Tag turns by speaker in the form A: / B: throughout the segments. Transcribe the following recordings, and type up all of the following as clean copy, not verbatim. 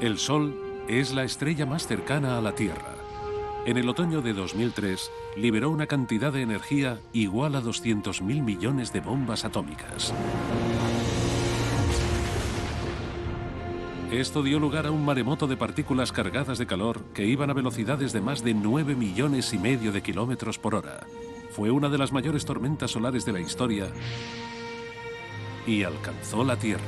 A: El Sol es la estrella más cercana a la Tierra. En el otoño de 2003, liberó una cantidad de energía igual a 200.000 millones de bombas atómicas. Esto dio lugar a un maremoto de partículas cargadas de calor que iban a velocidades de más de 9,5 millones de kilómetros por hora. Fue una de las mayores tormentas solares de la historia y alcanzó la Tierra.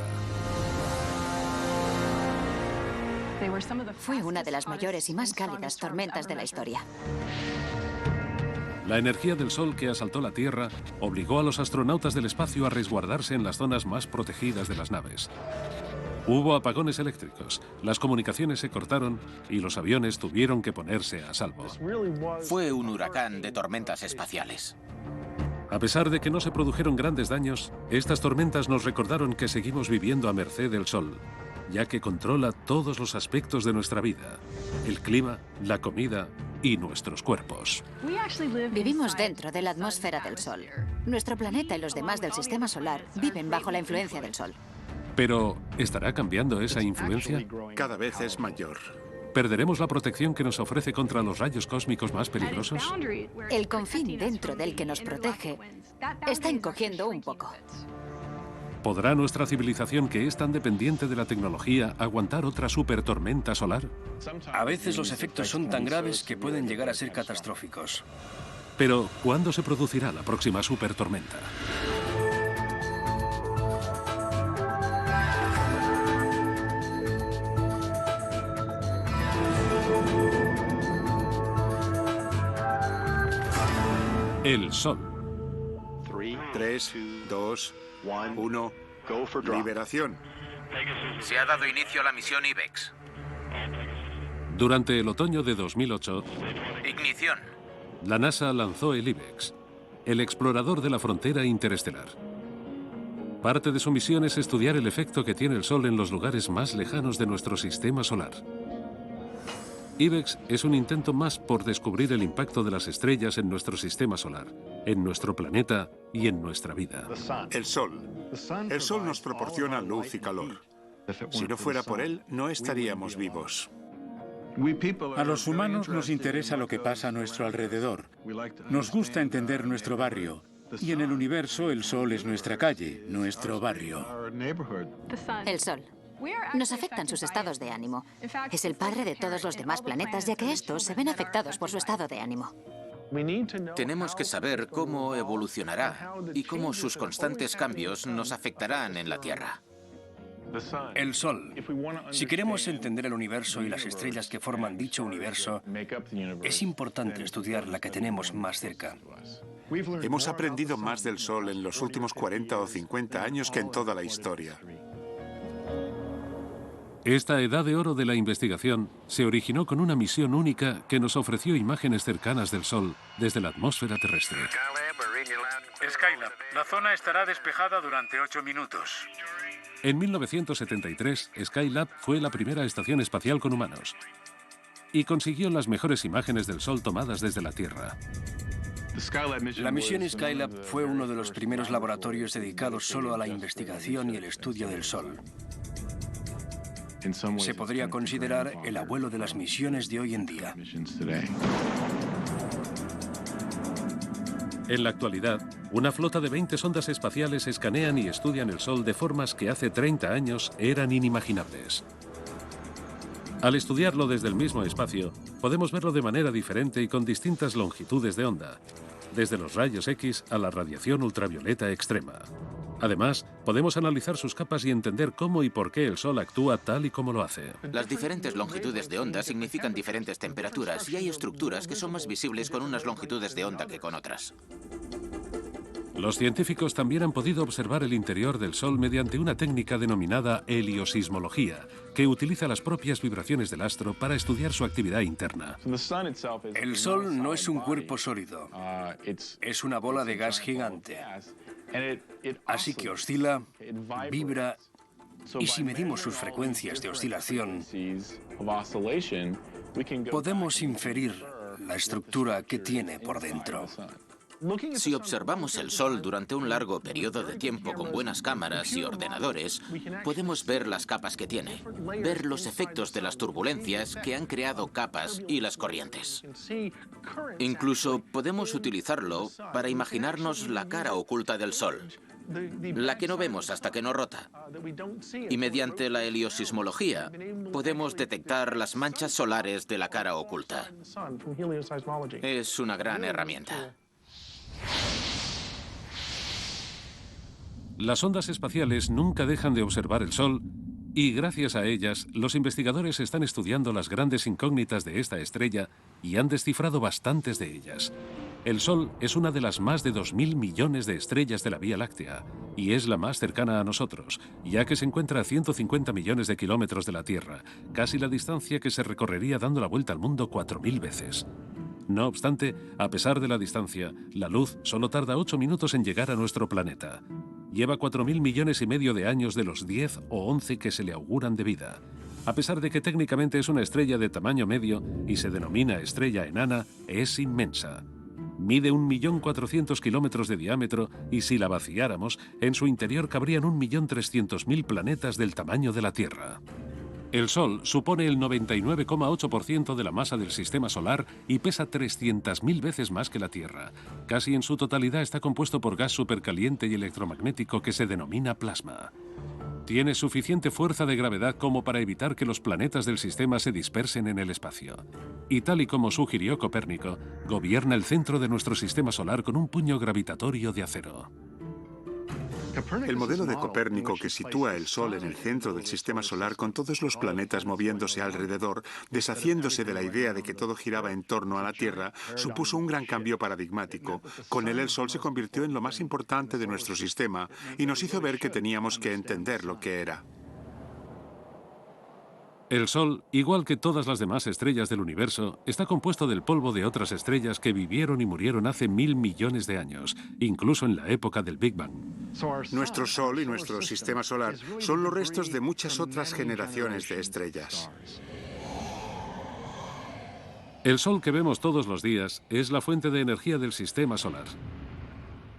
B: Fue una de las mayores y más cálidas tormentas de la historia.
A: La energía del Sol que asaltó la Tierra obligó a los astronautas del espacio a resguardarse en las zonas más protegidas de las naves. Hubo apagones eléctricos, las comunicaciones se cortaron y los aviones tuvieron que ponerse a salvo.
C: Fue un huracán de tormentas espaciales.
A: A pesar de que no se produjeron grandes daños, estas tormentas nos recordaron que seguimos viviendo a merced del Sol, ya que controla todos los aspectos de nuestra vida: el clima, la comida y nuestros cuerpos.
B: Vivimos dentro de la atmósfera del Sol. Nuestro planeta y los demás del sistema solar viven bajo la influencia del Sol.
A: Pero, ¿estará cambiando esa influencia?
D: Cada vez es mayor.
A: ¿Perderemos la protección que nos ofrece contra los rayos cósmicos más peligrosos?
B: El confín dentro del que nos protege está encogiendo un poco.
A: ¿Podrá nuestra civilización, que es tan dependiente de la tecnología, aguantar otra supertormenta solar?
E: A veces los efectos son tan graves que pueden llegar a ser catastróficos.
A: Pero, ¿cuándo se producirá la próxima supertormenta? El Sol.
D: 3, 2, 1. Liberación.
C: Se ha dado inicio a la misión IBEX.
A: Durante el otoño de 2008,
C: Ignición.
A: la NASA lanzó el IBEX, el explorador de la frontera interestelar. Parte de su misión es estudiar el efecto que tiene el Sol en los lugares más lejanos de nuestro sistema solar. IBEX es un intento más por descubrir el impacto de las estrellas en nuestro sistema solar, en nuestro planeta y en nuestra vida.
D: El Sol. El Sol nos proporciona luz y calor. Si no fuera por él, no estaríamos vivos.
F: A los humanos nos interesa lo que pasa a nuestro alrededor. Nos gusta entender nuestro barrio. Y en el universo, el Sol es nuestra calle, nuestro barrio.
B: El Sol. Nos afectan sus estados de ánimo. Es el padre de todos los demás planetas, ya que estos se ven afectados por su estado de ánimo.
C: Tenemos que saber cómo evolucionará y cómo sus constantes cambios nos afectarán en la Tierra.
E: El Sol. Si queremos entender el universo y las estrellas que forman dicho universo, es importante estudiar la que tenemos más cerca.
D: Hemos aprendido más del Sol en los últimos 40 o 50 años que en toda la historia.
A: Esta edad de oro de la investigación se originó con una misión única que nos ofreció imágenes cercanas del Sol desde la atmósfera terrestre.
F: Skylab, la zona estará despejada durante 8 minutos.
A: En 1973, Skylab fue la primera estación espacial con humanos y consiguió las mejores imágenes del Sol tomadas desde la Tierra.
E: La misión Skylab fue uno de los primeros laboratorios dedicados solo a la investigación y el estudio del Sol. Se podría considerar el abuelo de las misiones de hoy en día.
A: En la actualidad, una flota de 20 sondas espaciales escanean y estudian el Sol de formas que hace 30 años eran inimaginables. Al estudiarlo desde el mismo espacio, podemos verlo de manera diferente y con distintas longitudes de onda, desde los rayos X a la radiación ultravioleta extrema. Además, podemos analizar sus capas y entender cómo y por qué el Sol actúa tal y como lo hace.
C: Las diferentes longitudes de onda significan diferentes temperaturas y hay estructuras que son más visibles con unas longitudes de onda que con otras.
A: Los científicos también han podido observar el interior del Sol mediante una técnica denominada heliosismología, que utiliza las propias vibraciones del astro para estudiar su actividad interna.
E: El Sol no es un cuerpo sólido, es una bola de gas gigante. Así que oscila, vibra, y si medimos sus frecuencias de oscilación, podemos inferir la estructura que tiene por dentro.
C: Si observamos el Sol durante un largo periodo de tiempo con buenas cámaras y ordenadores, podemos ver las capas que tiene, ver los efectos de las turbulencias que han creado capas y las corrientes. Incluso podemos utilizarlo para imaginarnos la cara oculta del Sol, la que no vemos hasta que no rota. Y mediante la heliosismología podemos detectar las manchas solares de la cara oculta. Es una gran herramienta.
A: Las sondas espaciales nunca dejan de observar el Sol y gracias a ellas los investigadores están estudiando las grandes incógnitas de esta estrella y han descifrado bastantes de ellas. El Sol es una de las más de 2.000 millones de estrellas de la Vía Láctea y es la más cercana a nosotros, ya que se encuentra a 150 millones de kilómetros de la Tierra, casi la distancia que se recorrería dando la vuelta al mundo 4.000 veces. No obstante, a pesar de la distancia, la luz solo tarda 8 minutos en llegar a nuestro planeta. Lleva 4.000 millones y medio de años de los 10 o 11 que se le auguran de vida. A pesar de que técnicamente es una estrella de tamaño medio y se denomina estrella enana, es inmensa. Mide 1.400.000 kilómetros de diámetro y si la vaciáramos, en su interior cabrían 1.300.000 planetas del tamaño de la Tierra. El Sol supone el 99,8% de la masa del Sistema Solar y pesa 300.000 veces más que la Tierra. Casi en su totalidad está compuesto por gas supercaliente y electromagnético que se denomina plasma. Tiene suficiente fuerza de gravedad como para evitar que los planetas del sistema se dispersen en el espacio. Y tal y como sugirió Copérnico, gobierna el centro de nuestro Sistema Solar con un puño gravitatorio de acero.
D: El modelo de Copérnico que sitúa el Sol en el centro del Sistema Solar con todos los planetas moviéndose alrededor, deshaciéndose de la idea de que todo giraba en torno a la Tierra, supuso un gran cambio paradigmático. Con él el Sol se convirtió en lo más importante de nuestro sistema y nos hizo ver que teníamos que entender lo que era.
A: El Sol, igual que todas las demás estrellas del universo, está compuesto del polvo de otras estrellas que vivieron y murieron hace 1.000 millones de años, incluso en la época del Big Bang.
D: Nuestro Sol y nuestro Sistema Solar son los restos de muchas otras generaciones de estrellas.
A: El Sol que vemos todos los días es la fuente de energía del Sistema Solar.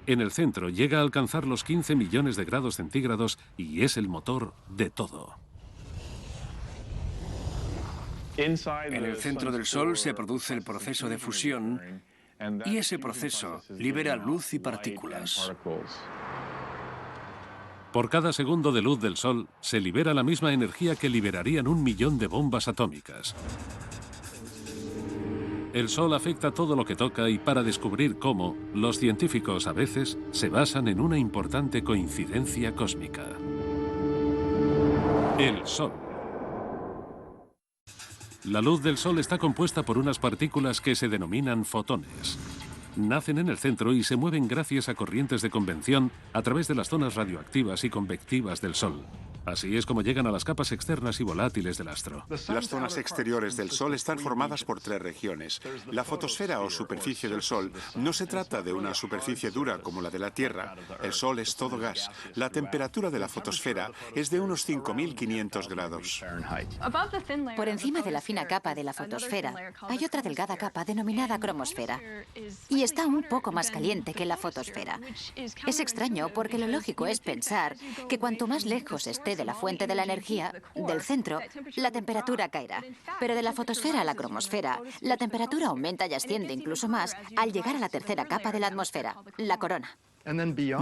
A: En el centro llega a alcanzar los 15 millones de grados centígrados y es el motor de todo.
E: En el centro del Sol se produce el proceso de fusión y ese proceso libera luz y partículas.
A: Por cada segundo de luz del Sol se libera la misma energía que liberarían 1 millón de bombas atómicas. El Sol afecta todo lo que toca y para descubrir cómo, los científicos a veces se basan en una importante coincidencia cósmica. El Sol. La luz del Sol está compuesta por unas partículas que se denominan fotones. Nacen en el centro y se mueven gracias a corrientes de convección a través de las zonas radioactivas y convectivas del Sol. Así es como llegan a las capas externas y volátiles del astro.
D: Las zonas exteriores del Sol están formadas por 3 regiones. La fotosfera o superficie del Sol no se trata de una superficie dura como la de la Tierra. El Sol es todo gas. La temperatura de la fotosfera es de unos 5.500 grados.
B: Por encima de la fina capa de la fotosfera hay otra delgada capa denominada cromosfera. Y está un poco más caliente que la fotosfera. Es extraño porque lo lógico es pensar que cuanto más lejos esté de la fuente de la energía, del centro, la temperatura caerá. Pero de la fotosfera a la cromosfera, la temperatura aumenta y asciende incluso más al llegar a la tercera capa de la atmósfera, la corona.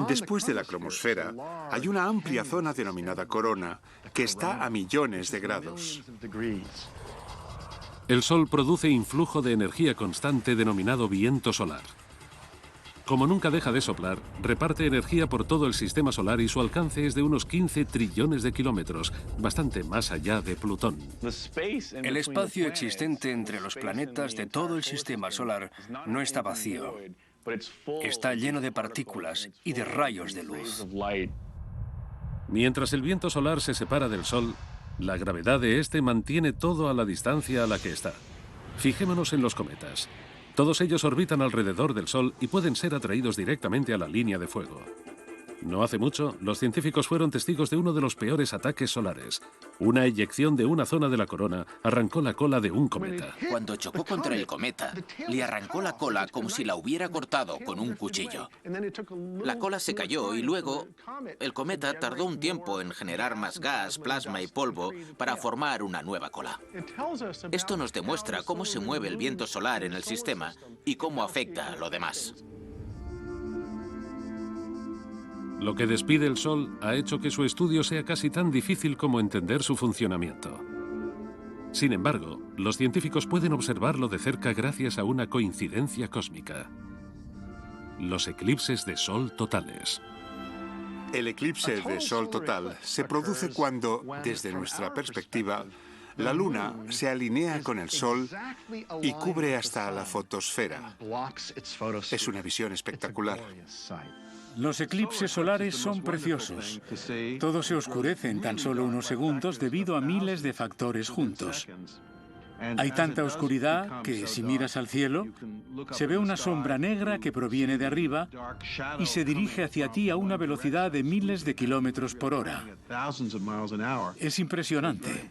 D: Después de la cromosfera, hay una amplia zona denominada corona, que está a millones de grados.
A: El Sol produce influjo de energía constante denominado viento solar. Como nunca deja de soplar, reparte energía por todo el Sistema Solar y su alcance es de unos 15 trillones de kilómetros, bastante más allá de Plutón.
E: El espacio existente entre los planetas de todo el Sistema Solar no está vacío. Está lleno de partículas y de rayos de luz.
A: Mientras el viento solar se separa del Sol, la gravedad de este mantiene todo a la distancia a la que está. Fijémonos en los cometas. Todos ellos orbitan alrededor del Sol y pueden ser atraídos directamente a la línea de fuego. No hace mucho, los científicos fueron testigos de uno de los peores ataques solares. Una eyección de una zona de la corona arrancó la cola de un cometa.
C: Cuando chocó contra el cometa, le arrancó la cola como si la hubiera cortado con un cuchillo. La cola se cayó y luego el cometa tardó un tiempo en generar más gas, plasma y polvo para formar una nueva cola. Esto nos demuestra cómo se mueve el viento solar en el sistema y cómo afecta a lo demás.
A: Lo que despide el Sol ha hecho que su estudio sea casi tan difícil como entender su funcionamiento. Sin embargo, los científicos pueden observarlo de cerca gracias a una coincidencia cósmica: los eclipses de Sol totales.
D: El eclipse de Sol total se produce cuando, desde nuestra perspectiva, la Luna se alinea con el Sol y cubre hasta la fotosfera. Es una visión espectacular.
F: Los eclipses solares son preciosos. Todo se oscurece en tan solo unos segundos debido a miles de factores juntos. Hay tanta oscuridad que, si miras al cielo, se ve una sombra negra que proviene de arriba y se dirige hacia ti a una velocidad de miles de kilómetros por hora. Es impresionante.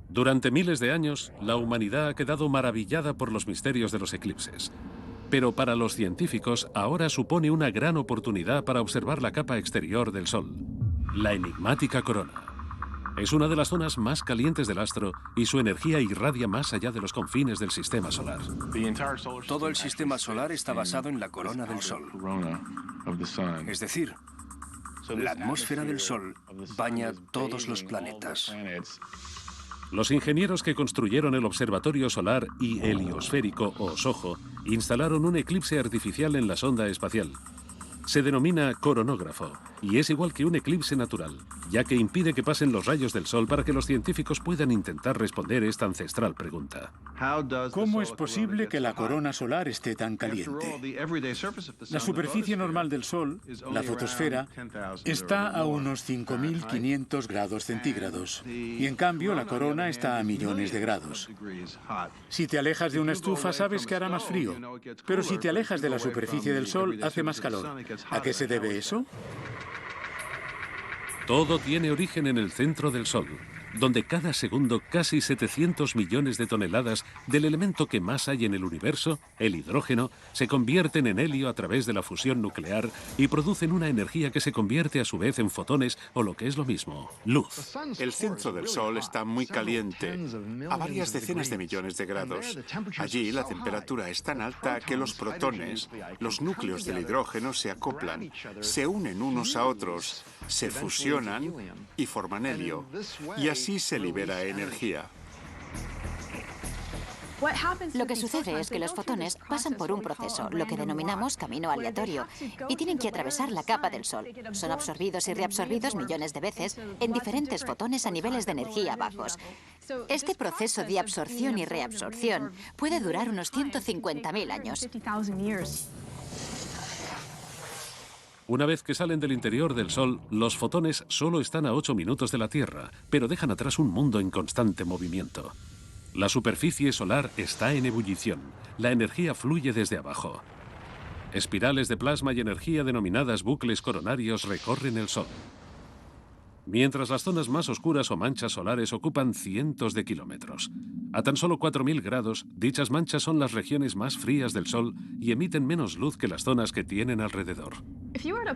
A: Durante miles de años, la humanidad ha quedado maravillada por los misterios de los eclipses. Pero para los científicos ahora supone una gran oportunidad para observar la capa exterior del Sol, la enigmática corona. Es una de las zonas más calientes del astro y su energía irradia más allá de los confines del sistema solar.
E: Todo el sistema solar está basado en la corona del Sol. Es decir, la atmósfera del Sol baña todos los planetas.
A: Los ingenieros que construyeron el observatorio solar y heliosférico o SOHO instalaron un eclipse artificial en la sonda espacial. Se denomina coronógrafo y es igual que un eclipse natural, ya que impide que pasen los rayos del Sol para que los científicos puedan intentar responder esta ancestral pregunta.
F: ¿Cómo es posible que la corona solar esté tan caliente? La superficie normal del Sol, la fotosfera, está a unos 5.500 grados centígrados y en cambio la corona está a millones de grados. Si te alejas de una estufa sabes que hará más frío, pero si te alejas de la superficie del Sol hace más calor. ¿A qué se debe eso?
A: Todo tiene origen en el centro del Sol, donde cada segundo casi 700 millones de toneladas del elemento que más hay en el universo, el hidrógeno, se convierten en helio a través de la fusión nuclear y producen una energía que se convierte a su vez en fotones o, lo que es lo mismo, luz.
D: El centro del Sol está muy caliente, a varias decenas de millones de grados. Allí la temperatura es tan alta que los protones, los núcleos del hidrógeno, se acoplan, se unen unos a otros, se fusionan y forman helio. Y así se libera energía.
B: Lo que sucede es que los fotones pasan por un proceso, lo que denominamos camino aleatorio, y tienen que atravesar la capa del Sol. Son absorbidos y reabsorbidos millones de veces en diferentes fotones a niveles de energía bajos. Este proceso de absorción y reabsorción puede durar unos 150.000 años.
A: Una vez que salen del interior del Sol, los fotones solo están a 8 minutos de la Tierra, pero dejan atrás un mundo en constante movimiento. La superficie solar está en ebullición. La energía fluye desde abajo. Espirales de plasma y energía denominadas bucles coronarios recorren el Sol. Mientras las zonas más oscuras o manchas solares ocupan cientos de kilómetros. A tan solo 4.000 grados, dichas manchas son las regiones más frías del Sol y emiten menos luz que las zonas que tienen alrededor.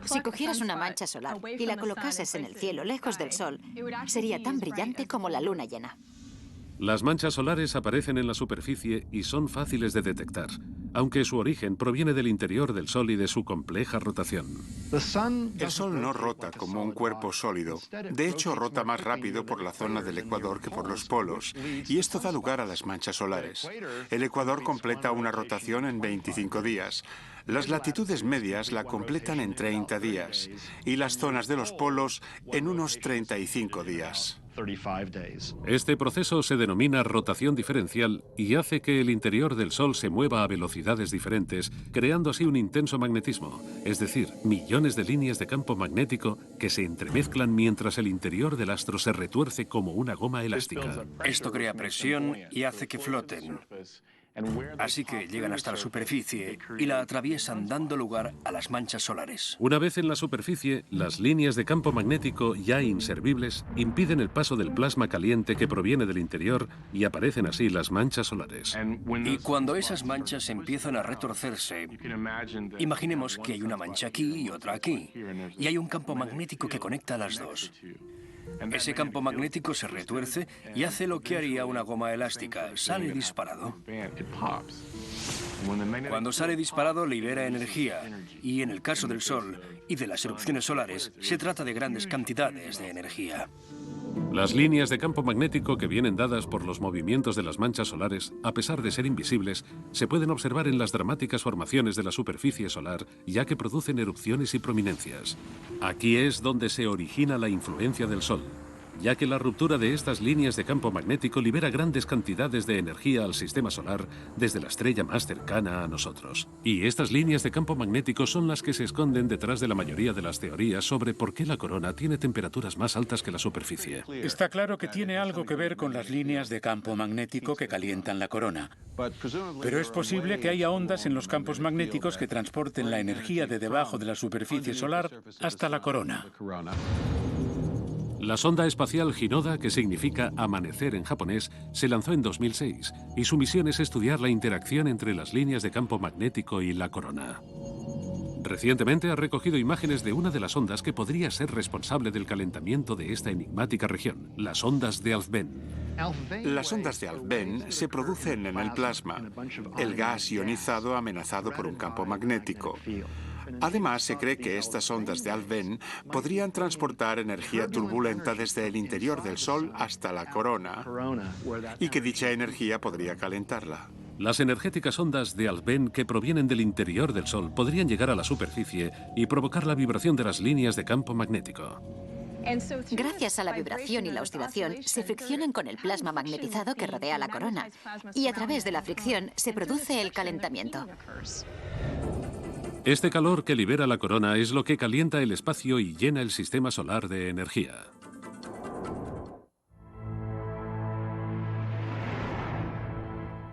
B: Si cogieras una mancha solar y la colocases en el cielo lejos del Sol, sería tan brillante como la luna llena.
A: Las manchas solares aparecen en la superficie y son fáciles de detectar, aunque su origen proviene del interior del Sol y de su compleja rotación.
D: El Sol no rota como un cuerpo sólido. De hecho, rota más rápido por la zona del ecuador que por los polos, y esto da lugar a las manchas solares. El ecuador completa una rotación en 25 días. Las latitudes medias la completan en 30 días y las zonas de los polos en unos 35 días.
A: Este proceso se denomina rotación diferencial y hace que el interior del Sol se mueva a velocidades diferentes, creando así un intenso magnetismo, es decir, millones de líneas de campo magnético que se entremezclan mientras el interior del astro se retuerce como una goma elástica.
E: Esto crea presión y hace que floten. Así que llegan hasta la superficie y la atraviesan dando lugar a las manchas solares.
A: Una vez en la superficie, las líneas de campo magnético ya inservibles impiden el paso del plasma caliente que proviene del interior y aparecen así las manchas solares.
E: Y cuando esas manchas empiezan a retorcerse, imaginemos que hay una mancha aquí y otra aquí, y hay un campo magnético que conecta a las dos. Ese campo magnético se retuerce y hace lo que haría una goma elástica, sale disparado. Cuando sale disparado libera energía, y en el caso del Sol y de las erupciones solares, se trata de grandes cantidades de energía.
A: Las líneas de campo magnético que vienen dadas por los movimientos de las manchas solares, a pesar de ser invisibles, se pueden observar en las dramáticas formaciones de la superficie solar, ya que producen erupciones y prominencias. Aquí es donde se origina la influencia del Sol, ya que la ruptura de estas líneas de campo magnético libera grandes cantidades de energía al sistema solar desde la estrella más cercana a nosotros. Y estas líneas de campo magnético son las que se esconden detrás de la mayoría de las teorías sobre por qué la corona tiene temperaturas más altas que la superficie.
F: Está claro que tiene algo que ver con las líneas de campo magnético que calientan la corona. Pero es posible que haya ondas en los campos magnéticos que transporten la energía de debajo de la superficie solar hasta la corona.
A: La sonda espacial Hinoda, que significa amanecer en japonés, se lanzó en 2006 y su misión es estudiar la interacción entre las líneas de campo magnético y la corona. Recientemente ha recogido imágenes de una de las ondas que podría ser responsable del calentamiento de esta enigmática región, las ondas de Alfvén.
D: Las ondas de Alfvén se producen en el plasma, el gas ionizado amenazado por un campo magnético. Además, se cree que estas ondas de Alfvén podrían transportar energía turbulenta desde el interior del Sol hasta la corona y que dicha energía podría calentarla.
A: Las energéticas ondas de Alfvén que provienen del interior del Sol podrían llegar a la superficie y provocar la vibración de las líneas de campo magnético.
B: Gracias a la vibración y la oscilación, se friccionan con el plasma magnetizado que rodea la corona, y a través de la fricción se produce el calentamiento.
A: Este calor que libera la corona es lo que calienta el espacio y llena el sistema solar de energía.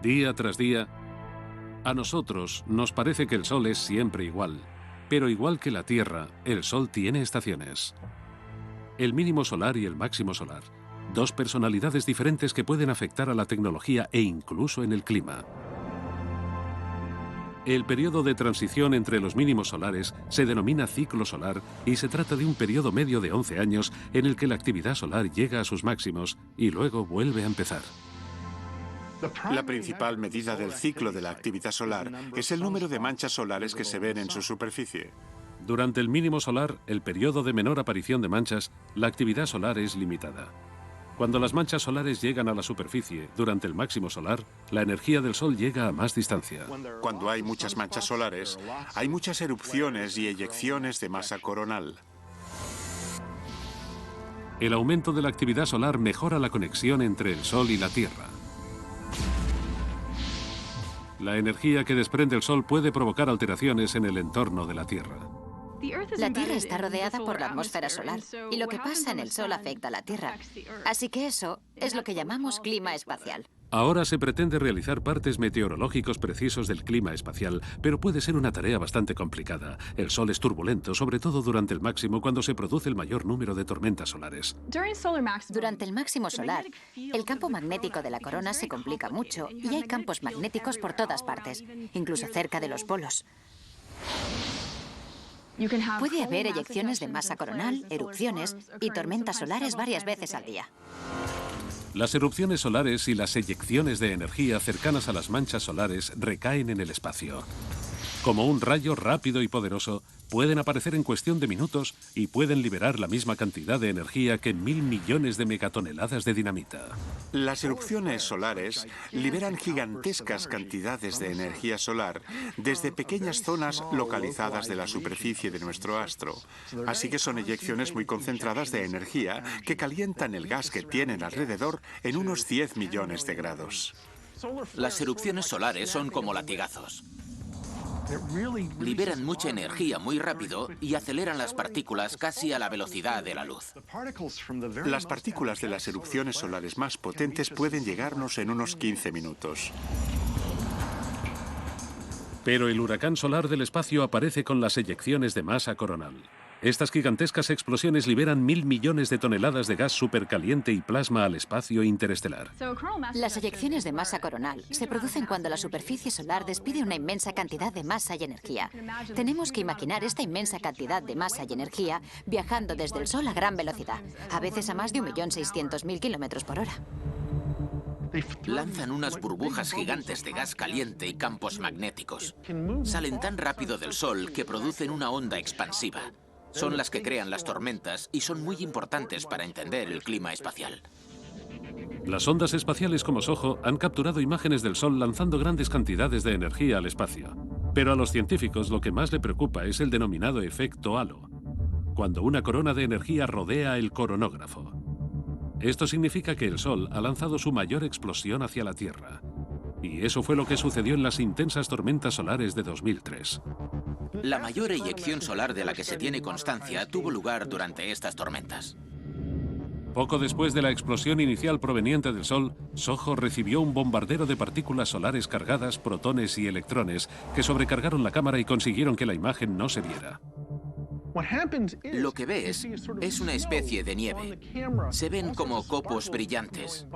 A: Día tras día, a nosotros nos parece que el Sol es siempre igual, pero igual que la Tierra, el Sol tiene estaciones. El mínimo solar y el máximo solar, dos personalidades diferentes que pueden afectar a la tecnología e incluso en el clima. El periodo de transición entre los mínimos solares se denomina ciclo solar y se trata de un periodo medio de 11 años en el que la actividad solar llega a sus máximos y luego vuelve a empezar.
D: La principal medida del ciclo de la actividad solar es el número de manchas solares que se ven en su superficie.
A: Durante el mínimo solar, el periodo de menor aparición de manchas, la actividad solar es limitada. Cuando las manchas solares llegan a la superficie, durante el máximo solar, la energía del Sol llega a más distancia.
D: Cuando hay muchas manchas solares, hay muchas erupciones y eyecciones de masa coronal.
A: El aumento de la actividad solar mejora la conexión entre el Sol y la Tierra. La energía que desprende el Sol puede provocar alteraciones en el entorno de la Tierra.
B: La Tierra está rodeada por la atmósfera solar y lo que pasa en el Sol afecta a la Tierra. Así que eso es lo que llamamos clima espacial.
A: Ahora se pretende realizar partes meteorológicos precisos del clima espacial, pero puede ser una tarea bastante complicada. El Sol es turbulento, sobre todo durante el máximo, cuando se produce el mayor número de tormentas solares.
B: Durante el máximo solar, el campo magnético de la corona se complica mucho y hay campos magnéticos por todas partes, incluso cerca de los polos. Puede haber eyecciones de masa coronal, erupciones y tormentas solares varias veces al día.
A: Las erupciones solares y las eyecciones de energía cercanas a las manchas solares recaen en el espacio. Como un rayo rápido y poderoso, pueden aparecer en cuestión de minutos y pueden liberar la misma cantidad de energía que 1.000 millones de megatoneladas de dinamita.
D: Las erupciones solares liberan gigantescas cantidades de energía solar desde pequeñas zonas localizadas de la superficie de nuestro astro. Así que son eyecciones muy concentradas de energía que calientan el gas que tienen alrededor en unos 10 millones de grados.
C: Las erupciones solares son como latigazos. Liberan mucha energía muy rápido y aceleran las partículas casi a la velocidad de la luz.
D: Las partículas de las erupciones solares más potentes pueden llegarnos en unos 15 minutos.
A: Pero el huracán solar del espacio aparece con las eyecciones de masa coronal. Estas gigantescas explosiones liberan 1.000 millones de toneladas de gas supercaliente y plasma al espacio interestelar.
B: Las eyecciones de masa coronal se producen cuando la superficie solar despide una inmensa cantidad de masa y energía. Tenemos que imaginar esta inmensa cantidad de masa y energía viajando desde el Sol a gran velocidad, a veces a más de 1.600.000 kilómetros por hora.
C: Lanzan unas burbujas gigantes de gas caliente y campos magnéticos. Salen tan rápido del Sol que producen una onda expansiva. Son las que crean las tormentas y son muy importantes para entender el clima espacial.
A: Las ondas espaciales como SOHO han capturado imágenes del Sol lanzando grandes cantidades de energía al espacio. Pero a los científicos lo que más le preocupa es el denominado efecto halo, cuando una corona de energía rodea el coronógrafo. Esto significa que el Sol ha lanzado su mayor explosión hacia la Tierra. Y eso fue lo que sucedió en las intensas tormentas solares de 2003.
C: La mayor eyección solar de la que se tiene constancia tuvo lugar durante estas tormentas.
A: Poco después de la explosión inicial proveniente del Sol, SOHO recibió un bombardero de partículas solares cargadas, protones y electrones, que sobrecargaron la cámara y consiguieron que la imagen no se viera.
C: Lo que ves es una especie de nieve. Se ven como copos brillantes,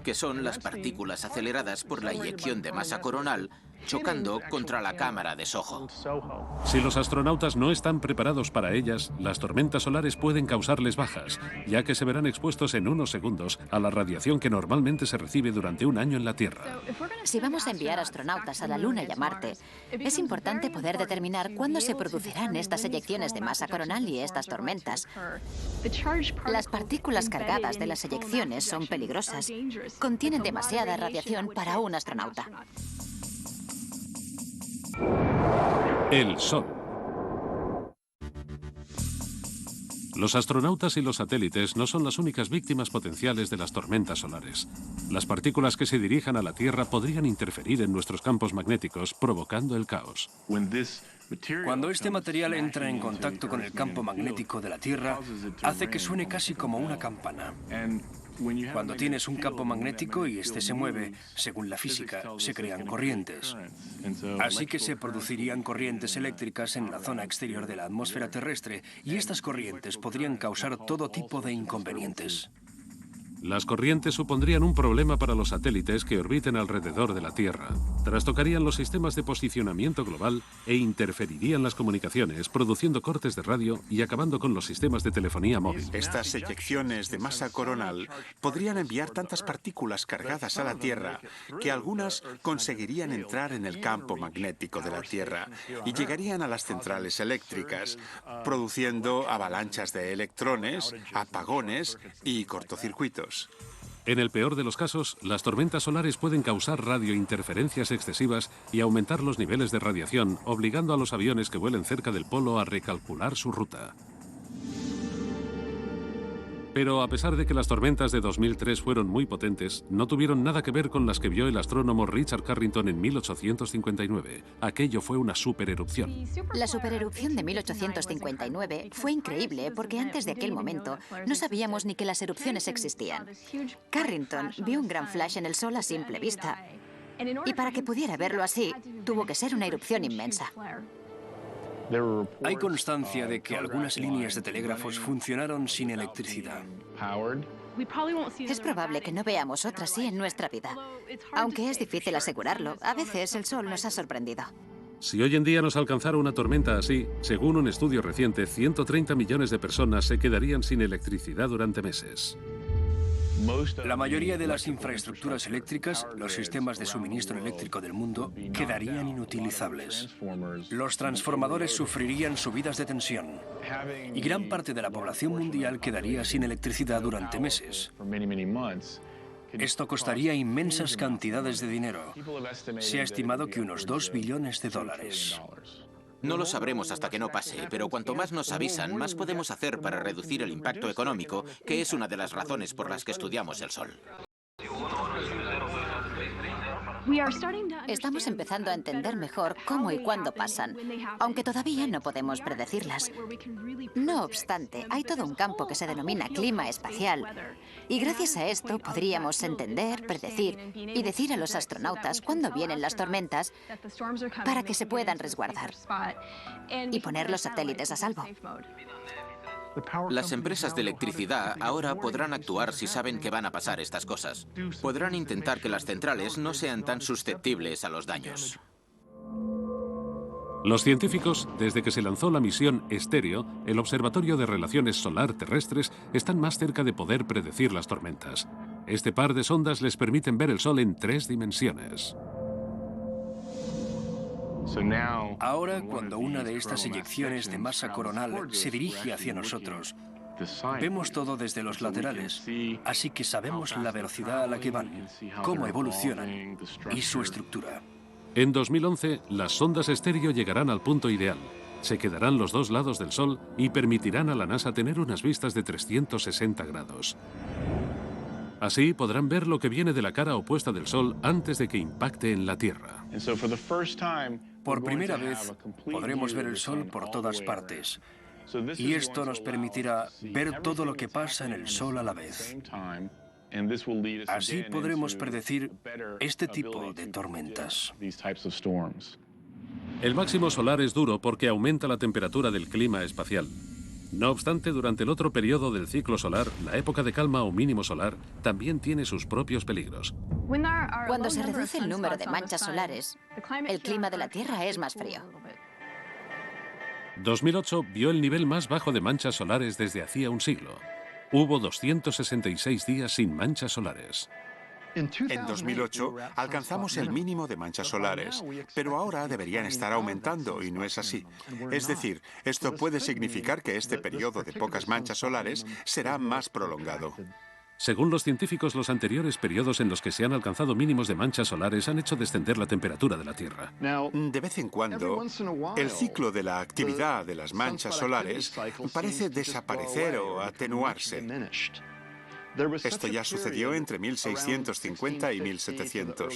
C: que son las partículas aceleradas por la eyección de masa coronal chocando contra la cámara de SOHO.
A: Si los astronautas no están preparados para ellas, las tormentas solares pueden causarles bajas, ya que se verán expuestos en unos segundos a la radiación que normalmente se recibe durante un año en la Tierra.
B: Si vamos a enviar astronautas a la Luna y a Marte, es importante poder determinar cuándo se producirán estas eyecciones de masa coronal y estas tormentas. Las partículas cargadas de las eyecciones son peligrosas. Contienen demasiada radiación para un astronauta.
A: El Sol. Los astronautas y los satélites no son las únicas víctimas potenciales de las tormentas solares. Las partículas que se dirijan a la Tierra podrían interferir en nuestros campos magnéticos, provocando el caos.
E: Cuando este material entra en contacto con el campo magnético de la Tierra, hace que suene casi como una campana. Cuando tienes un campo magnético y este se mueve, según la física, se crean corrientes. Así que se producirían corrientes eléctricas en la zona exterior de la atmósfera terrestre y estas corrientes podrían causar todo tipo de inconvenientes.
A: Las corrientes supondrían un problema para los satélites que orbiten alrededor de la Tierra. Trastocarían los sistemas de posicionamiento global e interferirían las comunicaciones, produciendo cortes de radio y acabando con los sistemas de telefonía móvil.
D: Estas eyecciones de masa coronal podrían enviar tantas partículas cargadas a la Tierra que algunas conseguirían entrar en el campo magnético de la Tierra y llegarían a las centrales eléctricas, produciendo avalanchas de electrones, apagones y cortocircuitos.
A: En el peor de los casos, las tormentas solares pueden causar radiointerferencias excesivas y aumentar los niveles de radiación, obligando a los aviones que vuelen cerca del polo a recalcular su ruta. Pero a pesar de que las tormentas de 2003 fueron muy potentes, no tuvieron nada que ver con las que vio el astrónomo Richard Carrington en 1859. Aquello fue una supererupción.
B: La supererupción de 1859 fue increíble porque antes de aquel momento no sabíamos ni que las erupciones existían. Carrington vio un gran flash en el Sol a simple vista. Y para que pudiera verlo así, tuvo que ser una erupción inmensa.
E: Hay constancia de que algunas líneas de telégrafos funcionaron sin electricidad.
B: Es probable que no veamos otra así en nuestra vida. Aunque es difícil asegurarlo, a veces el Sol nos ha sorprendido.
A: Si hoy en día nos alcanzara una tormenta así, según un estudio reciente, 130 millones de personas se quedarían sin electricidad durante meses.
E: La mayoría de las infraestructuras eléctricas, los sistemas de suministro eléctrico del mundo, quedarían inutilizables. Los transformadores sufrirían subidas de tensión y gran parte de la población mundial quedaría sin electricidad durante meses. Esto costaría inmensas cantidades de dinero. Se ha estimado que unos 2 billones de dólares.
C: No lo sabremos hasta que no pase, pero cuanto más nos avisan, más podemos hacer para reducir el impacto económico, que es una de las razones por las que estudiamos el Sol.
B: Estamos empezando a entender mejor cómo y cuándo pasan, aunque todavía no podemos predecirlas. No obstante, hay todo un campo que se denomina clima espacial, y gracias a esto podríamos entender, predecir y decir a los astronautas cuándo vienen las tormentas para que se puedan resguardar y poner los satélites a salvo.
C: Las empresas de electricidad ahora podrán actuar si saben que van a pasar estas cosas. Podrán intentar que las centrales no sean tan susceptibles a los daños.
A: Los científicos, desde que se lanzó la misión Estéreo, el Observatorio de Relaciones Solar Terrestres, están más cerca de poder predecir las tormentas. Este par de sondas les permiten ver el Sol en 3 dimensiones.
E: Ahora, cuando una de estas eyecciones de masa coronal se dirige hacia nosotros, vemos todo desde los laterales, así que sabemos la velocidad a la que van, cómo evolucionan y su estructura.
A: En 2011, las sondas Estéreo llegarán al punto ideal. Se quedarán los 2 lados del Sol y permitirán a la NASA tener unas vistas de 360 grados. Así podrán ver lo que viene de la cara opuesta del Sol antes de que impacte en la Tierra.
E: Por primera vez, podremos ver el Sol por todas partes. Y esto nos permitirá ver todo lo que pasa en el Sol a la vez. Así podremos predecir este tipo de tormentas.
A: El máximo solar es duro porque aumenta la temperatura del clima espacial. No obstante, durante el otro periodo del ciclo solar, la época de calma o mínimo solar también tiene sus propios peligros.
B: Cuando se reduce el número de manchas solares, el clima de la Tierra es más frío.
A: 2008 vio el nivel más bajo de manchas solares desde hacía un siglo. Hubo 266 días sin manchas solares.
D: En 2008 alcanzamos el mínimo de manchas solares, pero ahora deberían estar aumentando y no es así. Es decir, esto puede significar que este periodo de pocas manchas solares será más prolongado.
A: Según los científicos, los anteriores periodos en los que se han alcanzado mínimos de manchas solares han hecho descender la temperatura de la Tierra.
D: De vez en cuando, el ciclo de la actividad de las manchas solares parece desaparecer o atenuarse. Esto ya sucedió entre 1650 y 1700.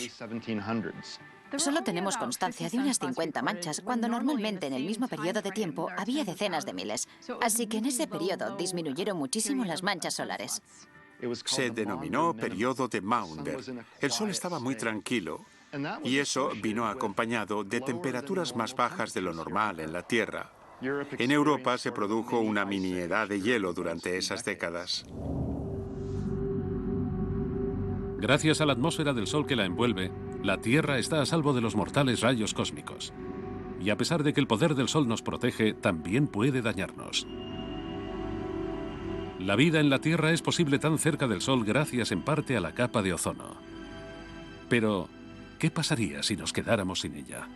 B: Solo tenemos constancia de unas 50 manchas, cuando normalmente en el mismo periodo de tiempo había decenas de miles. Así que en ese periodo disminuyeron muchísimo las manchas solares.
D: Se denominó periodo de Maunder. El Sol estaba muy tranquilo y eso vino acompañado de temperaturas más bajas de lo normal en la Tierra. En Europa se produjo una mini edad de hielo durante esas décadas.
A: Gracias a la atmósfera del Sol que la envuelve, la Tierra está a salvo de los mortales rayos cósmicos. Y a pesar de que el poder del Sol nos protege, también puede dañarnos. La vida en la Tierra es posible tan cerca del Sol gracias en parte a la capa de ozono. Pero, ¿qué pasaría si nos quedáramos sin ella?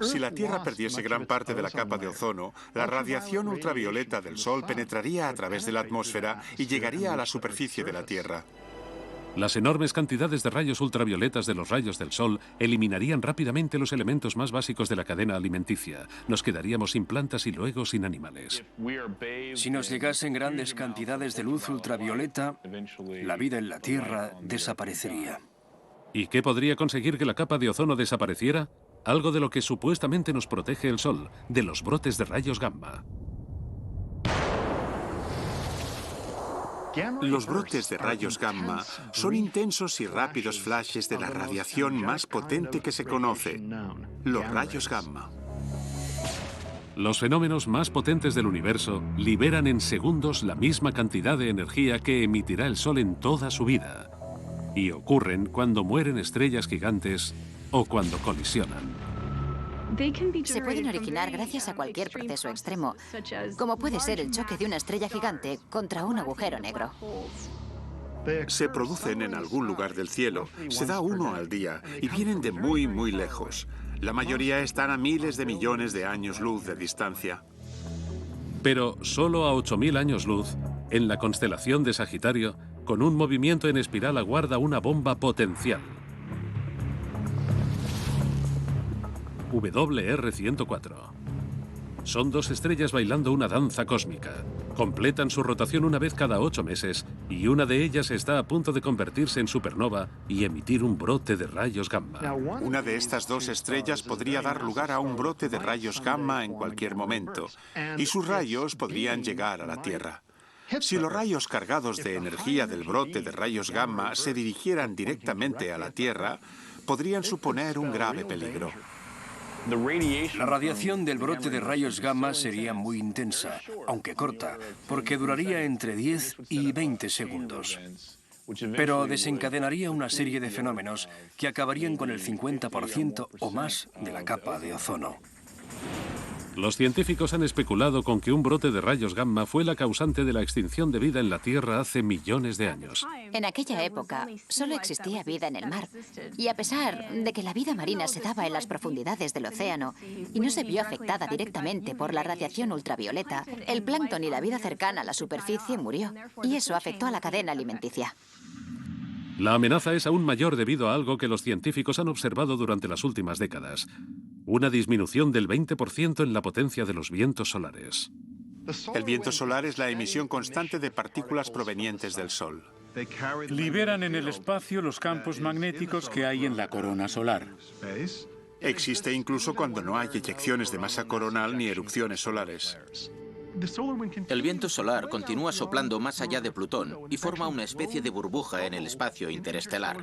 D: Si la Tierra perdiese gran parte de la capa de ozono, la radiación ultravioleta del Sol penetraría a través de la atmósfera y llegaría a la superficie de la Tierra.
A: Las enormes cantidades de rayos ultravioletas de los rayos del Sol eliminarían rápidamente los elementos más básicos de la cadena alimenticia. Nos quedaríamos sin plantas y luego sin animales.
E: Si nos llegasen grandes cantidades de luz ultravioleta, la vida en la Tierra desaparecería.
A: ¿Y qué podría conseguir que la capa de ozono desapareciera? Algo de lo que supuestamente nos protege el Sol, de los brotes de rayos gamma.
D: Los brotes de rayos gamma son intensos y rápidos flashes de la radiación más potente que se conoce, los rayos gamma.
A: Los fenómenos más potentes del universo liberan en segundos la misma cantidad de energía que emitirá el Sol en toda su vida. Y ocurren cuando mueren estrellas gigantes o cuando colisionan.
B: Se pueden originar gracias a cualquier proceso extremo, como puede ser el choque de una estrella gigante contra un agujero negro.
D: Se producen en algún lugar del cielo, se da uno al día y vienen de muy, muy lejos. La mayoría están a miles de millones de años luz de distancia.
A: Pero solo a 8.000 años luz, en la constelación de Sagitario, con un movimiento en espiral aguarda una bomba potencial. WR-104. Son dos estrellas bailando una danza cósmica. Completan su rotación una vez cada 8 meses y una de ellas está a punto de convertirse en supernova y emitir un brote de rayos gamma.
D: Una de estas dos estrellas podría dar lugar a un brote de rayos gamma en cualquier momento, y sus rayos podrían llegar a la Tierra. Si los rayos cargados de energía del brote de rayos gamma se dirigieran directamente a la Tierra, podrían suponer un grave peligro.
E: La radiación del brote de rayos gamma sería muy intensa, aunque corta, porque duraría entre 10 y 20 segundos. Pero desencadenaría una serie de fenómenos que acabarían con el 50% o más de la capa de ozono.
A: Los científicos han especulado con que un brote de rayos gamma fue la causante de la extinción de vida en la Tierra hace millones de años.
B: En aquella época solo existía vida en el mar. Y a pesar de que la vida marina se daba en las profundidades del océano y no se vio afectada directamente por la radiación ultravioleta, el plancton y la vida cercana a la superficie murió. Y eso afectó a la cadena alimenticia.
A: La amenaza es aún mayor debido a algo que los científicos han observado durante las últimas décadas: una disminución del 20% en la potencia de los vientos solares.
D: El viento solar es la emisión constante de partículas provenientes del Sol.
F: Liberan en el espacio los campos magnéticos que hay en la corona solar.
D: Existe incluso cuando no hay eyecciones de masa coronal ni erupciones solares.
C: El viento solar continúa soplando más allá de Plutón y forma una especie de burbuja en el espacio interestelar.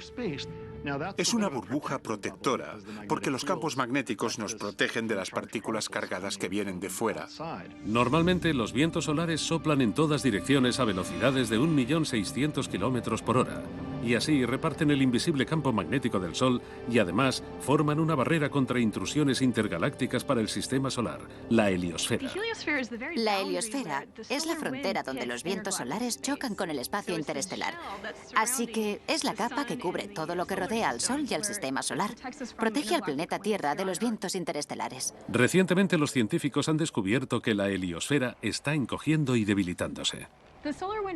D: Es una burbuja protectora, porque los campos magnéticos nos protegen de las partículas cargadas que vienen de fuera.
A: Normalmente los vientos solares soplan en todas direcciones a velocidades de 1.600.000 kilómetros por hora. Y así reparten el invisible campo magnético del Sol y además forman una barrera contra intrusiones intergalácticas para el sistema solar, la heliosfera.
B: La heliosfera es la frontera donde los vientos solares chocan con el espacio interestelar. Así que es la capa que cubre todo lo que rodea al Sol y al sistema solar. Protege al planeta Tierra de los vientos interestelares.
A: Recientemente los científicos han descubierto que la heliosfera está encogiendo y debilitándose.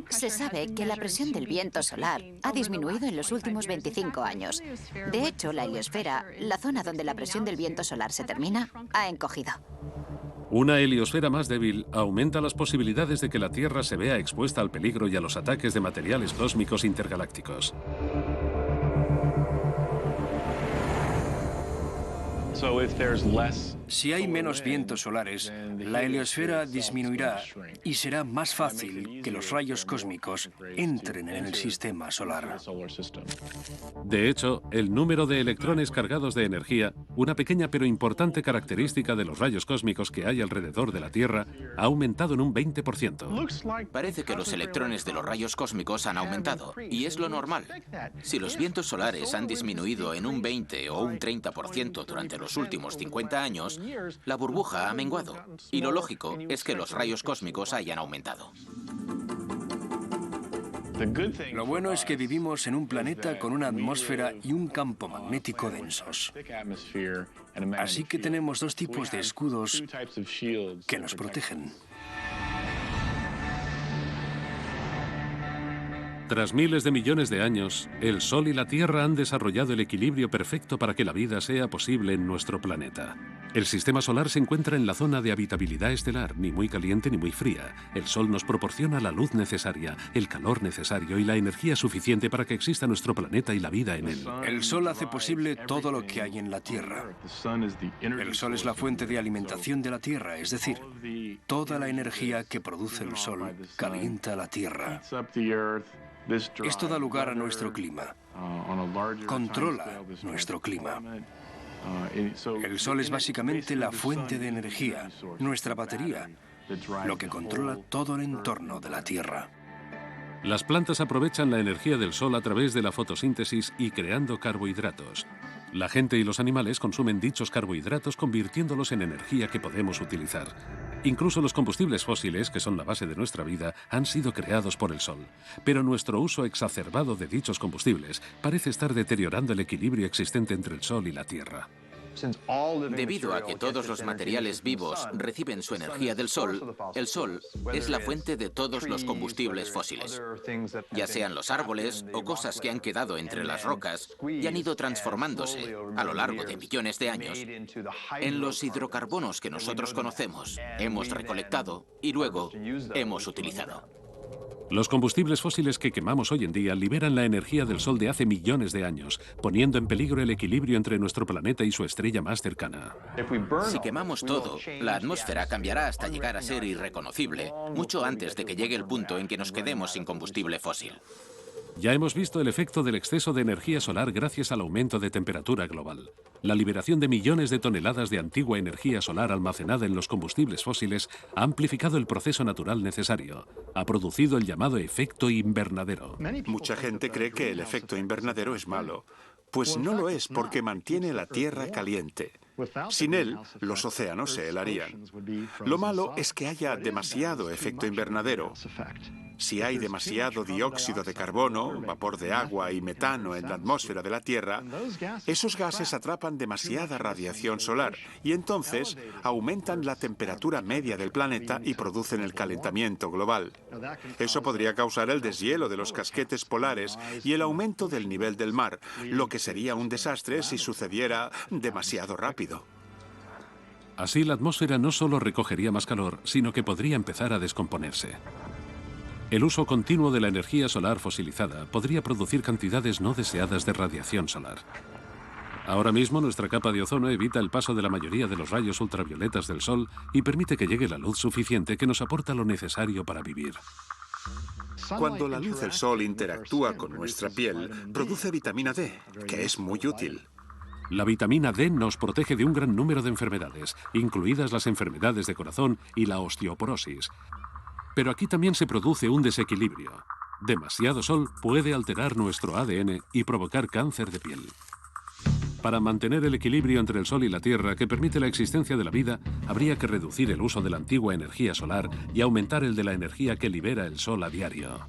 B: Se sabe que la presión del viento solar ha disminuido en los últimos 25 años. De hecho, la heliosfera, la zona donde la presión del viento solar se termina, ha encogido.
A: Una heliosfera más débil aumenta las posibilidades de que la Tierra se vea expuesta al peligro y a los ataques de materiales cósmicos intergalácticos.
E: Si hay menos vientos solares, la heliosfera disminuirá y será más fácil que los rayos cósmicos entren en el sistema solar.
A: De hecho, el número de electrones cargados de energía, una pequeña pero importante característica de los rayos cósmicos que hay alrededor de la Tierra, ha aumentado en un 20%.
C: Parece que los electrones de los rayos cósmicos han aumentado, y es lo normal. Si los vientos solares han disminuido en un 20 o un 30% durante los últimos 50 años, la burbuja ha menguado, y lo lógico es que los rayos cósmicos hayan aumentado.
E: Lo bueno es que vivimos en un planeta con una atmósfera y un campo magnético densos. Así que tenemos dos tipos de escudos que nos protegen.
A: Tras miles de millones de años, el Sol y la Tierra han desarrollado el equilibrio perfecto para que la vida sea posible en nuestro planeta. El sistema solar se encuentra en la zona de habitabilidad estelar, ni muy caliente ni muy fría. El Sol nos proporciona la luz necesaria, el calor necesario y la energía suficiente para que exista nuestro planeta y la vida en él.
E: El Sol hace posible todo lo que hay en la Tierra. El Sol es la fuente de alimentación de la Tierra, es decir, toda la energía que produce el Sol calienta la Tierra. Esto da lugar a nuestro clima. Controla nuestro clima. El Sol es básicamente la fuente de energía, nuestra batería, lo que controla todo el entorno de la Tierra.
A: Las plantas aprovechan la energía del Sol a través de la fotosíntesis y creando carbohidratos. La gente y los animales consumen dichos carbohidratos convirtiéndolos en energía que podemos utilizar. Incluso los combustibles fósiles, que son la base de nuestra vida, han sido creados por el Sol. Pero nuestro uso exacerbado de dichos combustibles parece estar deteriorando el equilibrio existente entre el Sol y la Tierra.
C: Debido a que todos los materiales vivos reciben su energía del Sol, el Sol es la fuente de todos los combustibles fósiles, ya sean los árboles o cosas que han quedado entre las rocas y han ido transformándose a lo largo de millones de años en los hidrocarbonos que nosotros conocemos, hemos recolectado y luego hemos utilizado.
A: Los combustibles fósiles que quemamos hoy en día liberan la energía del Sol de hace millones de años, poniendo en peligro el equilibrio entre nuestro planeta y su estrella más cercana.
C: Si quemamos todo, la atmósfera cambiará hasta llegar a ser irreconocible, mucho antes de que llegue el punto en que nos quedemos sin combustible fósil.
A: Ya hemos visto el efecto del exceso de energía solar gracias al aumento de temperatura global. La liberación de millones de toneladas de antigua energía solar almacenada en los combustibles fósiles ha amplificado el proceso natural necesario. Ha producido el llamado efecto invernadero.
D: Mucha gente cree que el efecto invernadero es malo. Pues no lo es porque mantiene la Tierra caliente. Sin él, los océanos se helarían. Lo malo es que haya demasiado efecto invernadero. Si hay demasiado dióxido de carbono, vapor de agua y metano en la atmósfera de la Tierra, esos gases atrapan demasiada radiación solar y entonces aumentan la temperatura media del planeta y producen el calentamiento global. Eso podría causar el deshielo de los casquetes polares y el aumento del nivel del mar, lo que sería un desastre si sucediera demasiado rápido.
A: Así, la atmósfera no solo recogería más calor, sino que podría empezar a descomponerse. El uso continuo de la energía solar fosilizada podría producir cantidades no deseadas de radiación solar. Ahora mismo nuestra capa de ozono evita el paso de la mayoría de los rayos ultravioletas del Sol y permite que llegue la luz suficiente que nos aporta lo necesario para vivir.
D: Cuando la luz del Sol interactúa con nuestra piel, produce vitamina D, que es muy útil.
A: La vitamina D nos protege de un gran número de enfermedades, incluidas las enfermedades de corazón y la osteoporosis. Pero aquí también se produce un desequilibrio. Demasiado sol puede alterar nuestro ADN y provocar cáncer de piel. Para mantener el equilibrio entre el Sol y la Tierra que permite la existencia de la vida, habría que reducir el uso de la antigua energía solar y aumentar el de la energía que libera el Sol a diario.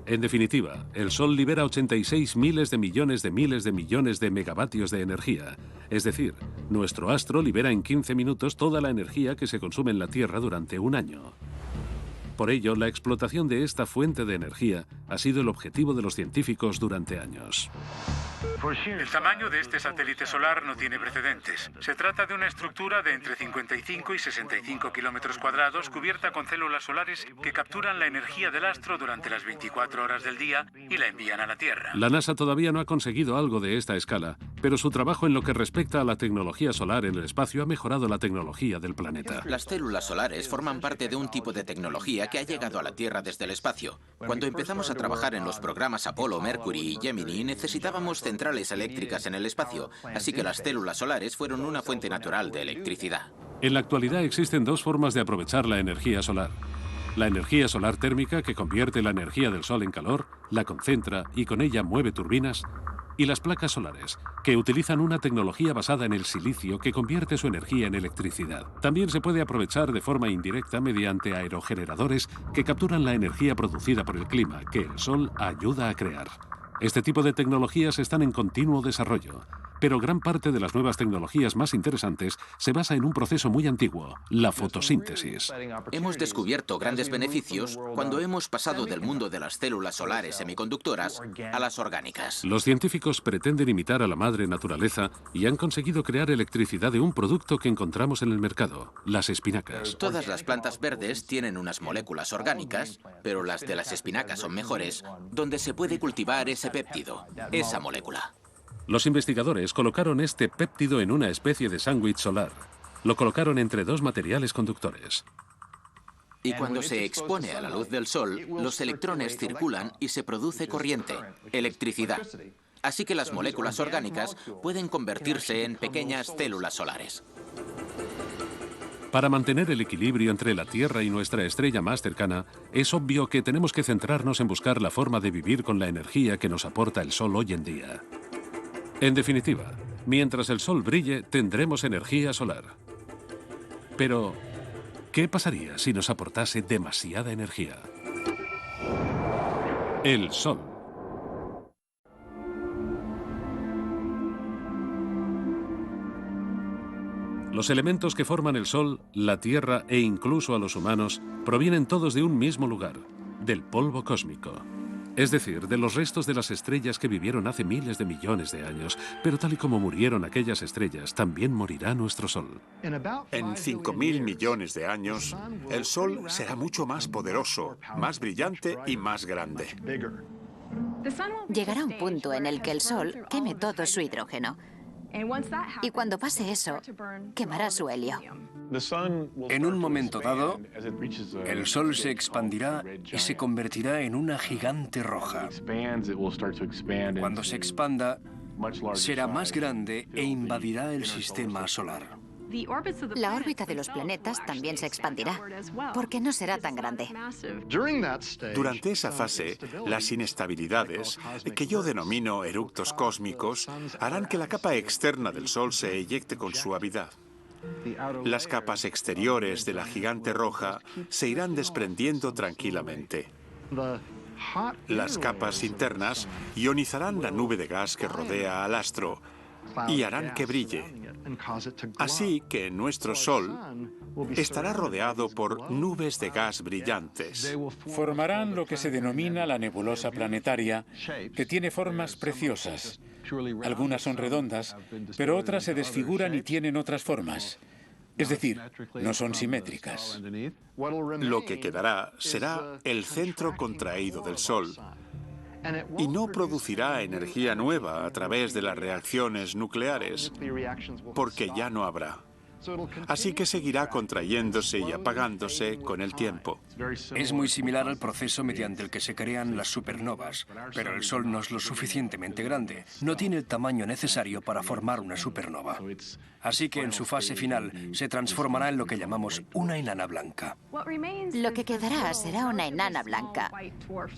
A: En definitiva, el Sol libera 86 miles de millones de megavatios de energía. Es decir, nuestro astro libera en 15 minutos toda la energía que se consume en la Tierra durante un año. Por ello, la explotación de esta fuente de energía ha sido el objetivo de los científicos durante años.
F: El tamaño de este satélite solar no tiene precedentes. Se trata de una estructura de entre 55 y 65 kilómetros cuadrados cubierta con células solares que capturan la energía del astro durante las 24 horas del día y la envían a la Tierra.
A: La NASA todavía no ha conseguido algo de esta escala, pero su trabajo en lo que respecta a la tecnología solar en el espacio ha mejorado la tecnología del planeta.
C: Las células solares forman parte de un tipo de tecnología que ha llegado a la Tierra desde el espacio. Cuando empezamos a trabajar en los programas Apolo, Mercury y Gemini, necesitábamos centrales eléctricas en el espacio, así que las células solares fueron una fuente natural de electricidad.
A: En la actualidad existen dos formas de aprovechar la energía solar. La energía solar térmica, que convierte la energía del Sol en calor, la concentra y con ella mueve turbinas, y las placas solares, que utilizan una tecnología basada en el silicio que convierte su energía en electricidad. También se puede aprovechar de forma indirecta mediante aerogeneradores que capturan la energía producida por el clima que el Sol ayuda a crear. Este tipo de tecnologías están en continuo desarrollo, pero gran parte de las nuevas tecnologías más interesantes se basa en un proceso muy antiguo, la fotosíntesis.
C: Hemos descubierto grandes beneficios cuando hemos pasado del mundo de las células solares semiconductoras a las orgánicas.
A: Los científicos pretenden imitar a la madre naturaleza y han conseguido crear electricidad de un producto que encontramos en el mercado, las espinacas.
C: Todas las plantas verdes tienen unas moléculas orgánicas, pero las de las espinacas son mejores, donde se puede cultivar ese péptido, esa molécula.
A: Los investigadores colocaron este péptido en una especie de sándwich solar. Lo colocaron entre dos materiales conductores.
C: Y cuando se expone a la luz del Sol, los electrones circulan y se produce corriente, electricidad. Así que las moléculas orgánicas pueden convertirse en pequeñas células solares.
A: Para mantener el equilibrio entre la Tierra y nuestra estrella más cercana, es obvio que tenemos que centrarnos en buscar la forma de vivir con la energía que nos aporta el Sol hoy en día. En definitiva, mientras el Sol brille, tendremos energía solar. Pero, ¿qué pasaría si nos aportase demasiada energía? El Sol. Los elementos que forman el Sol, la Tierra e incluso a los humanos provienen todos de un mismo lugar, del polvo cósmico. Es decir, de los restos de las estrellas que vivieron hace miles de millones de años. Pero tal y como murieron aquellas estrellas, también morirá nuestro Sol.
D: En 5.000 millones de años, el Sol será mucho más poderoso, más brillante y más grande.
B: Llegará un punto en el que el Sol queme todo su hidrógeno. Y cuando pase eso, quemará su helio.
E: En un momento dado, el Sol se expandirá y se convertirá en una gigante roja. Cuando se expanda, será más grande e invadirá el sistema solar.
B: La órbita de los planetas también se expandirá, porque no será tan grande.
D: Durante esa fase, las inestabilidades, que yo denomino eructos cósmicos, harán que la capa externa del Sol se eyecte con suavidad. Las capas exteriores de la gigante roja se irán desprendiendo tranquilamente. Las capas internas ionizarán la nube de gas que rodea al astro y harán que brille. Así que nuestro Sol estará rodeado por nubes de gas brillantes.
F: Formarán lo que se denomina la nebulosa planetaria, que tiene formas preciosas. Algunas son redondas, pero otras se desfiguran y tienen otras formas. Es decir, no son simétricas.
D: Lo que quedará será el centro contraído del Sol, y no producirá energía nueva a través de las reacciones nucleares, porque ya no habrá. Así que seguirá contrayéndose y apagándose con el tiempo.
E: Es muy similar al proceso mediante el que se crean las supernovas, pero el Sol no es lo suficientemente grande, no tiene el tamaño necesario para formar una supernova. Así que en su fase final se transformará en lo que llamamos una enana blanca.
B: Lo que quedará será una enana blanca,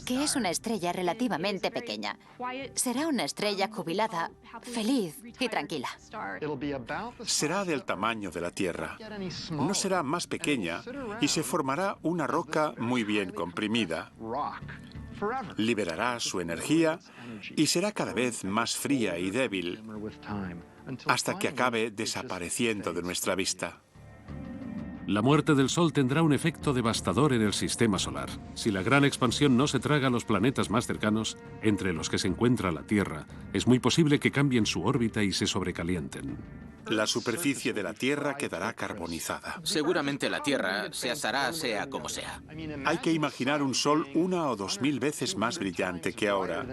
B: que es una estrella relativamente pequeña. Será una estrella jubilada, feliz y tranquila.
D: Será del tamaño de la Tierra. No será más pequeña y se formará una roca muy bien comprimida. Liberará su energía y será cada vez más fría y débil, hasta que acabe desapareciendo de nuestra vista.
A: La muerte del Sol tendrá un efecto devastador en el sistema solar. Si la gran expansión no se traga a los planetas más cercanos, entre los que se encuentra la Tierra, es muy posible que cambien su órbita y se sobrecalienten.
D: La superficie de la Tierra quedará carbonizada.
C: Seguramente la Tierra se asará sea como sea.
D: Hay que imaginar un Sol 1.000 o 2.000 veces más brillante que ahora.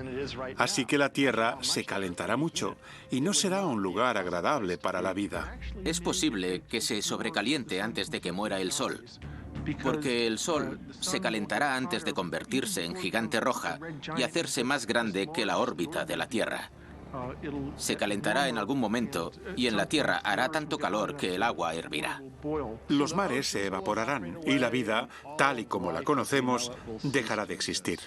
D: Así que la Tierra se calentará mucho y no será un lugar agradable para la vida.
C: Es posible que se sobrecaliente antes de que muera el Sol, porque el Sol se calentará antes de convertirse en gigante roja y hacerse más grande que la órbita de la Tierra. Se calentará en algún momento y en la Tierra hará tanto calor que el agua hervirá.
D: Los mares se evaporarán y la vida, tal y como la conocemos, dejará de existir.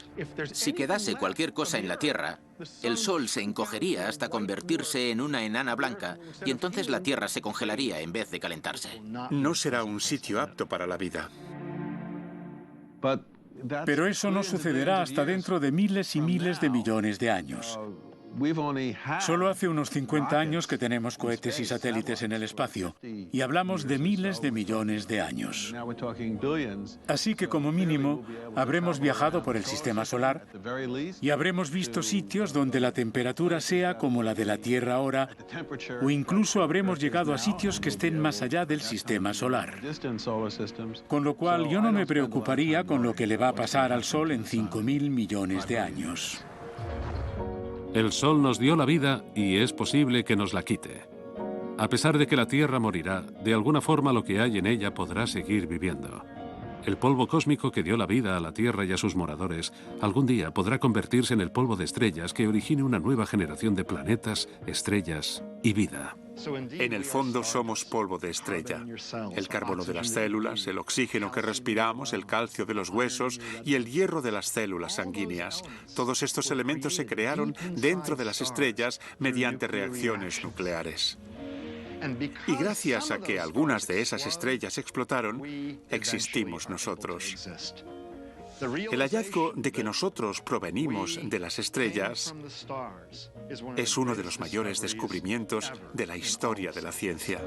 C: Si quedase cualquier cosa en la Tierra, el Sol se encogería hasta convertirse en una enana blanca y entonces la Tierra se congelaría en vez de calentarse.
D: No será un sitio apto para la vida.
F: Pero eso no sucederá hasta dentro de miles y miles de millones de años. Solo hace unos 50 años que tenemos cohetes y satélites en el espacio, y hablamos de miles de millones de años. Así que como mínimo, habremos viajado por el sistema solar y habremos visto sitios donde la temperatura sea como la de la Tierra ahora, o incluso habremos llegado a sitios que estén más allá del sistema solar. Con lo cual, yo no me preocuparía con lo que le va a pasar al Sol en 5.000 millones de años.
A: El Sol nos dio la vida y es posible que nos la quite. A pesar de que la Tierra morirá, de alguna forma lo que hay en ella podrá seguir viviendo. El polvo cósmico que dio la vida a la Tierra y a sus moradores, algún día podrá convertirse en el polvo de estrellas que origine una nueva generación de planetas, estrellas y vida.
D: En el fondo somos polvo de estrella. El carbono de las células, el oxígeno que respiramos, el calcio de los huesos y el hierro de las células sanguíneas. Todos estos elementos se crearon dentro de las estrellas mediante reacciones nucleares. Y gracias a que algunas de esas estrellas explotaron, existimos nosotros. El hallazgo de que nosotros provenimos de las estrellas es uno de los mayores descubrimientos de la historia de la ciencia.